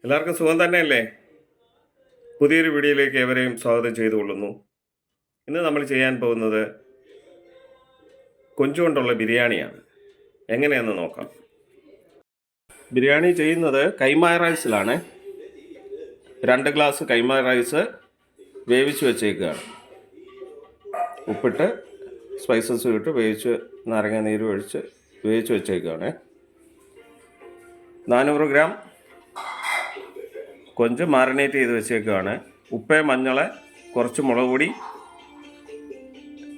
എല്ലാവർക്കും സുഖം തന്നെയല്ലേ? പുതിയൊരു വീഡിയോയിലേക്ക് ഏവരെയും സ്വാഗതം ചെയ്തുകൊള്ളുന്നു. ഇന്ന് നമ്മൾ ചെയ്യാൻ പോകുന്നത് കൊഞ്ച് കൊണ്ടുള്ള ബിരിയാണിയാണ്. എങ്ങനെയെന്ന് നോക്കാം. ബിരിയാണി ചെയ്യുന്നത് കൈമ റൈസിലാണ്. 2 ഗ്ലാസ് കൈമ റൈസ് വേവിച്ച് വെച്ചേക്കുകയാണ്. ഉപ്പിട്ട് സ്പൈസസ് ഇട്ട് വേവിച്ച് നാരങ്ങ നീര് ഒഴിച്ച് വേവിച്ച് വെച്ചേക്കുകയാണ്. 400 ഗ്രാം കൊഞ്ച് മാറിനേറ്റ് ചെയ്ത് വെച്ചേക്കുകയാണ്. ഉപ്പ്, മഞ്ഞൾ, കുറച്ച് മുളക് പൊടി,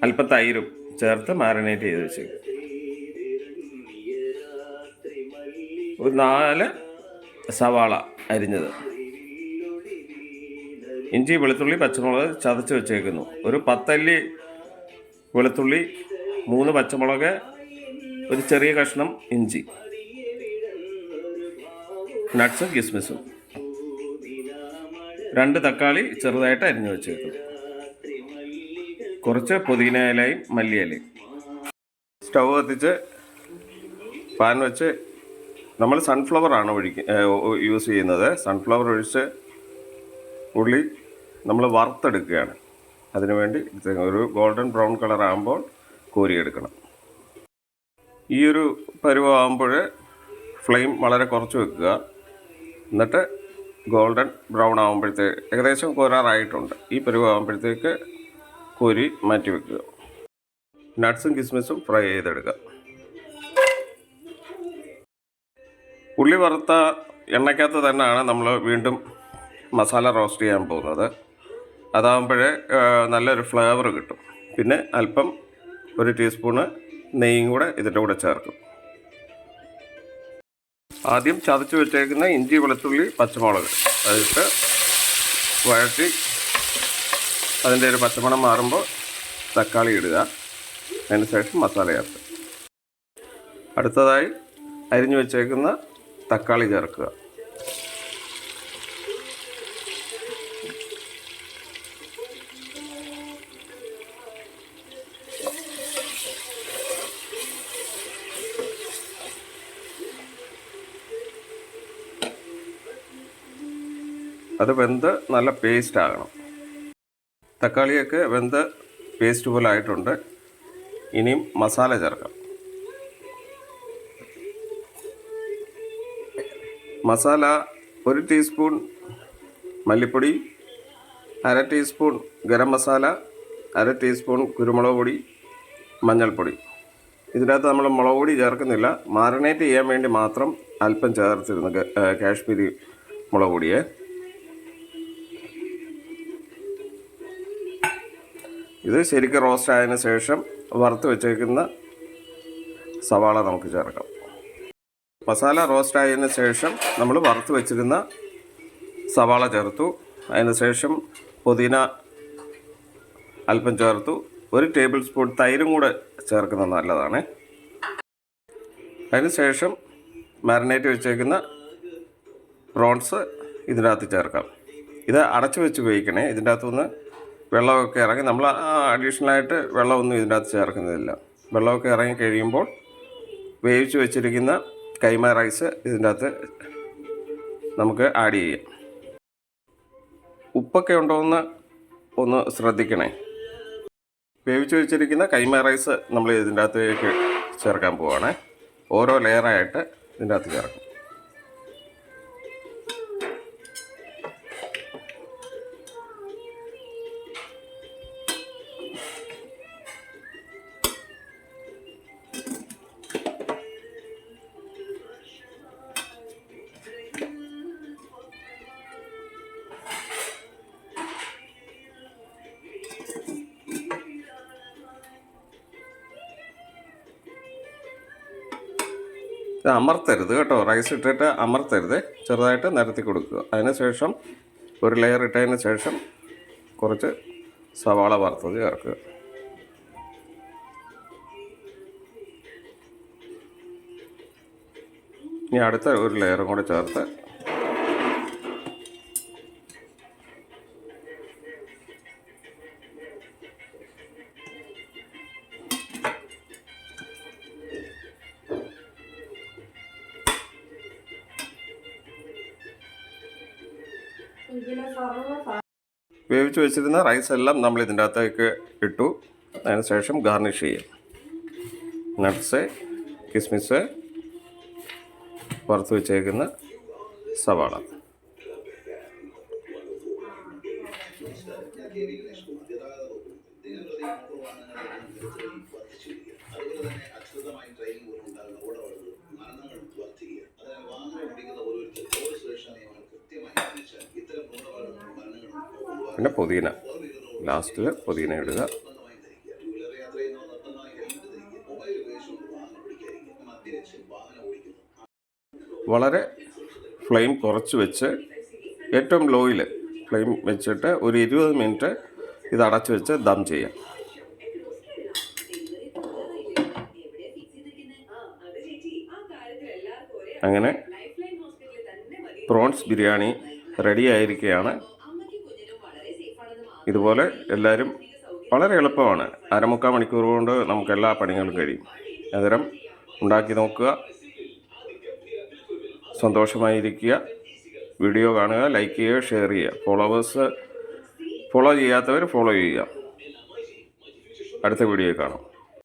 അല്പം തൈരും ചേർത്ത് മാറിനേറ്റ് ചെയ്ത് വെച്ചേക്കുക. ഒരു 4 സവാള അരിഞ്ഞത്, ഇഞ്ചി, വെളുത്തുള്ളി, പച്ചമുളക് ചതച്ച് വെച്ചേക്കുന്നു. ഒരു 10 അല്ലി വെളുത്തുള്ളി, 3 പച്ചമുളക്, ഒരു ചെറിയ കഷ്ണം ഇഞ്ചി, നട്ട്സും കിസ്മിസും, 2 തക്കാളി ചെറുതായിട്ട് അരിഞ്ഞു വെച്ചേക്കുന്നു. കുറച്ച് പുതിന ഇലയും മല്ലിയിലയും. സ്റ്റൗ കത്തിച്ച് പാൻ വെച്ച് നമ്മൾ സൺഫ്ലവറാണ് യൂസ് ചെയ്യുന്നത്. സൺഫ്ലവർ ഒഴിച്ച് ഉള്ളി നമ്മൾ വറുത്തെടുക്കുകയാണ്. അതിനുവേണ്ടി ഒരു ഗോൾഡൻ ബ്രൗൺ കളർ ആകുമ്പോൾ കോരിയെടുക്കണം. ഈ ഒരു പരുവമാകുമ്പോൾ ഫ്ലെയിം വളരെ കുറച്ച് വെക്കുക. എന്നിട്ട് ഗോൾഡൻ ബ്രൗൺ ആകുമ്പോഴത്തേക്ക് ഏകദേശം കോരാറായിട്ടുണ്ട്. ഈ പരുവമാകുമ്പോഴത്തേക്ക് കോരി മാറ്റി വെക്കുക. നട്ട്സും കിസ്മിസും ഫ്രൈ ചെയ്തെടുക്കുക. ഉള്ളി വറുത്ത എണ്ണയ്ക്കകത്ത് തന്നെയാണ് നമ്മൾ വീണ്ടും മസാല റോസ്റ്റ് ചെയ്യാൻ പോകുന്നത്. അതാകുമ്പോഴേ നല്ലൊരു ഫ്ലേവർ കിട്ടും. പിന്നെ അല്പം 1 ടീസ്പൂണ് നെയ്യും കൂടെ ഇതിൻ്റെ കൂടെ ചേർക്കും. ആദ്യം ചതച്ച് വെച്ചേക്കുന്ന ഇഞ്ചി, വെളുത്തുള്ളി, പച്ചമുളക് അതിട്ട് വഴറ്റി അതിൻ്റെ ഒരു പച്ചമണം മാറുമ്പോൾ തക്കാളി ഇടുക. അതിന് ശേഷം മസാല ചേർക്കുക. അടുത്തതായി അരിഞ്ഞു വെച്ചേക്കുന്ന തക്കാളി ചേർക്കുക. അത് വെന്ത് നല്ല പേസ്റ്റ് ആകണം. തക്കാളിയൊക്കെ വെന്ത് പേസ്റ്റ് പോലെ ആയിട്ടുണ്ട്. ഇനിയും മസാല ചേർക്കാം. മസാല 1 ടീസ്പൂൺ മല്ലിപ്പൊടി, 1/2 ടീസ്പൂൺ ഗരം മസാല, 1/2 ടീസ്പൂൺ കുരുമുളക് പൊടി, മഞ്ഞൾപ്പൊടി. ഇതിനകത്ത് നമ്മൾ മുളക് പൊടി ചേർക്കുന്നില്ല. മാറിനേറ്റ് ചെയ്യാൻ വേണ്ടി മാത്രം അല്പം ചേർത്തിരുന്നു കാശ്മീരി മുളക് പൊടിയെ. ഇത് ശരിക്കും റോസ്റ്റ് ആയതിനു ശേഷം വറുത്ത് വെച്ചേക്കുന്ന സവാള നമുക്ക് ചേർക്കാം. മസാല റോസ്റ്റ് ആയതിനു ശേഷം നമ്മൾ വറുത്ത് വെച്ചിരുന്ന സവാള ചേർത്തു. അതിന് ശേഷം പുതിന അല്പം ചേർത്തു. 1 ടേബിൾ സ്പൂൺ തൈരും കൂടെ ചേർക്കുന്നത് നല്ലതാണ്. അതിന് ശേഷം മാരിനേറ്റ് വെച്ചേക്കുന്ന പ്രോൺസ് ഇതിനകത്ത് ചേർക്കാം. ഇത് അടച്ചു വെച്ച് വേവിക്കണേ. ഇതിൻ്റെ അകത്തുനിന്ന് വെള്ളമൊക്കെ ഇറങ്ങി, നമ്മൾ അഡീഷണലായിട്ട് വെള്ളമൊന്നും ഇതിൻ്റെ അകത്ത് ചേർക്കുന്നില്ല. വെള്ളമൊക്കെ ഇറങ്ങി കഴിയുമ്പോൾ വേവിച്ച് വെച്ചിരിക്കുന്ന കൈമ റൈസ് ഇതിൻ്റെ അകത്ത് നമുക്ക് ആഡ് ചെയ്യാം. ഉപ്പൊക്കെ ഉണ്ടോയെന്ന് ഒന്ന് ശ്രദ്ധിക്കണേ. വേവിച്ച് വെച്ചിരിക്കുന്ന കൈമ റൈസ് നമ്മൾ ഇതിൻ്റെ അകത്തേക്ക് ചേർക്കാൻ പോവുകയാണ്. ഓരോ ലെയറായിട്ട് ഇതിൻ്റെ അകത്ത് ചേർക്കും. ഇത് അമർത്തരുത് കേട്ടോ. റൈസ് ഇട്ടിട്ട് അമർത്തരുത്. ചെറുതായിട്ട് നിരത്തി കൊടുക്കുക. അതിന് ശേഷം ഒരു ലെയർ ഇട്ടതിന് ശേഷം കുറച്ച് സവാള വറുത്തത് ചേർക്കുക. ഇനി അടുത്ത ഒരു ലെയറും കൂടെ ചേർത്ത് വേവിച്ച് വെച്ചിരുന്ന റൈസ് എല്ലാം നമ്മൾ ഇതിൻ്റെ അകത്തേക്ക് ഇട്ടു. അതിനുശേഷം ഗാർണിഷ് ചെയ്യും. നട്ട്സ്, കിസ്മിസ്, വറുത്ത് വെച്ചേക്കുന്ന സവാള. പിന്നെ പുതിന, ലാസ്റ്റിൽ പുതിന ഇടുക. വളരെ ഫ്ലെയിം കുറച്ച് വെച്ച് ഏറ്റവും ലോയിൽ ഫ്ലെയിം വെച്ചിട്ട് ഒരു 20 മിനിറ്റ് ഇത് അടച്ചു വെച്ച് ദം ചെയ്യാം. അങ്ങനെ പ്രോൺസ് ബിരിയാണി റെഡി ആയിരിക്കുകയാണ്. ഇതുപോലെ എല്ലാവരും വളരെ എളുപ്പമാണ്. 1/4 മണിക്കൂർ കൊണ്ട് നമുക്ക് എല്ലാ പണികളും കഴിയും. അന്നേരം ഉണ്ടാക്കി നോക്കുക. സന്തോഷമായിരിക്കുക. വീഡിയോ കാണുക, ലൈക്ക് ചെയ്യുക, ഷെയർ ചെയ്യുക. ഫോളോ ചെയ്യാത്തവർ ഫോളോ ചെയ്യുക. അടുത്ത വീഡിയോ കാണാം.